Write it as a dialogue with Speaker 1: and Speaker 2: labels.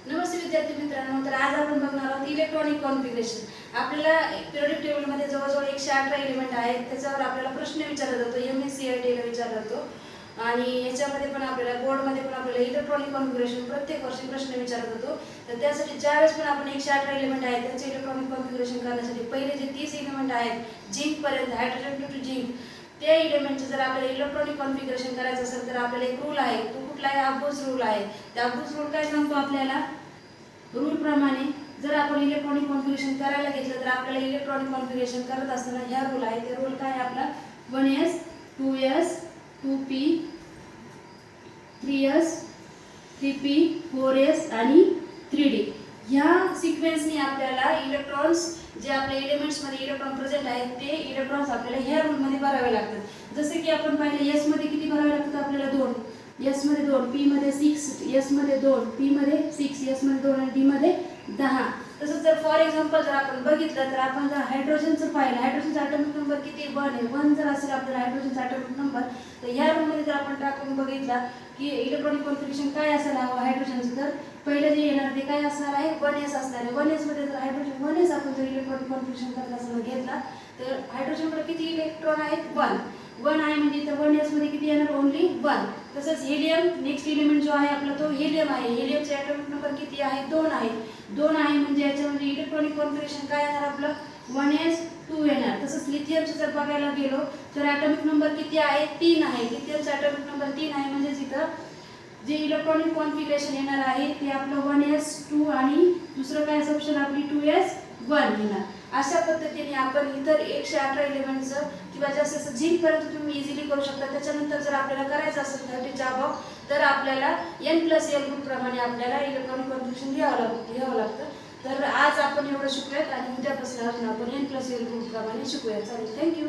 Speaker 1: नमस्ते विद्यार्थी मित्रांनो, तर आज आपण बघणार आहोत इलेक्ट्रॉनिक कॉन्फिगरेशन. आपल्याला पिरियोडिक टेबलमध्ये जवळजवळ 118 एलिमेंट आहेत. त्याच्यावर आपल्याला प्रश्न विचारला जातो, MSCITला विचारला जातो आणि याच्यामध्ये पण आपल्याला बोर्डमध्ये पण आपल्याला इलेक्ट्रॉनिक कॉन्फिगरेशन प्रत्येक वर्षी प्रश्न विचारला जातो. तर त्यासाठी ज्यावेळेस पण आपण 118 एलिमेंट आहेत त्यांचे इलेक्ट्रॉनिक कॉन्फिगरेशन करण्यासाठी पहिले जे 30 एलिमेंट आहेत झिंक पर्यंत, हायड्रोजन टू झिंक, त्या एलिमेंटचे जर आपल्याला इलेक्ट्रॉनिक कॉन्फिगरेशन करायचं असेल तर आपल्याला एक रूल आहे. तो कुठला आहे? अबोस रूल आहे. त्या अबोस रूल काय सांगतो आपल्याला? रूल प्रमाणे जर आपण इलेक्ट्रॉनिक कॉन्फिगरेशन करायला घेतलं तर आपल्याला इलेक्ट्रॉनिक कॉन्फिगरेशन करत असताना ह्या रूल आहे. ते रूल काय आपला 1s 2s 2p 3s 3p 4s आणि 3d ह्या सिक्वेन्सने आपल्याला इलेक्ट्रॉन्स जे आपल्या एलिमेंट्स मध्ये इलेक्ट्रॉन प्रेझेंट आहेत ते इलेक्ट्रॉन्स आपल्याला ह्या रूल मध्ये भरावे लागतात. जसे की आपण पाहिले s मध्ये किती भरावे लागतात आपल्याला 2, s मध्ये 2, p मध्ये 6, s मध्ये 2, p मध्ये 6, s मध्ये 2 आणि d मध्ये 10. तसंच जर फॉर एक्झाम्पल जर आपण बघितलं तर आपण जर हायड्रोजनचं पाहिलं, हायड्रोजनचा ॲटॉमिक नंबर किती 1 आहे. 1 जर असेल आपल्याला हायड्रोजनचा ॲटॉमिक नंबर तर ह्या रूममध्ये जर आपण टाकून बघितला की इलेक्ट्रॉनिक कॉन्फिगरेशन काय असायला हवं हायड्रोजनचं, तर पहिलं जे येणार ते काय असणार आहे? 1s असणार आहे. 1s मध्ये जर हायड्रोजन 1s आपण जर इलेक्ट्रॉनिक कॉन्फिगरेशन करत असताना घेतला तर हायड्रोजनकडे किती इलेक्ट्रॉन आहेत? 1 आहे म्हणजे इथं 1s मध्ये किती येणार? ओनली 1. तसंच हेलियम नेक्स्ट एलिमेंट जो आहे आपला तो हेलियम आहे. हेलियमचे ॲटॉमिक नंबर किती आहे? 2 आहे. 2 आहे म्हणजे याच्यामध्ये इलेक्ट्रॉनिक कॉन्फिगरेशन काय येणार आपलं? 1s 2 येणार. तसंच लिथियमचं जर बघायला गेलो तर ॲटॉमिक नंबर किती आहे? 3 आहे. लिथियमचा ॲटॉमिक नंबर 3 आहे म्हणजे इथं जे इलेक्ट्रॉनिक कॉन्फिगरेशन येणार आहे ते आपलं 1s 2 आणि दुसरं काय ऑप्शन आपली 2s 1 येणार. अशा पद्धतीने आपण इतर 118 एलिमेंटचं किंवा जास्त झिंक पर्यंत तुम्ही इझिली करू शकता. त्याच्यानंतर जर आपल्याला करायचं असेल 30च्या अबाव तर आपल्याला n+l रूल प्रमाणे आपल्याला इलेक्ट्रॉनिक कॉन्फिगरेशन घ्यावं लागतं. तर आज आपण एवढं शिकूयात आणि उद्यापासून अजून आपण n+l रूल प्रमाणे शिकूयात. चालेल, थँक्यू.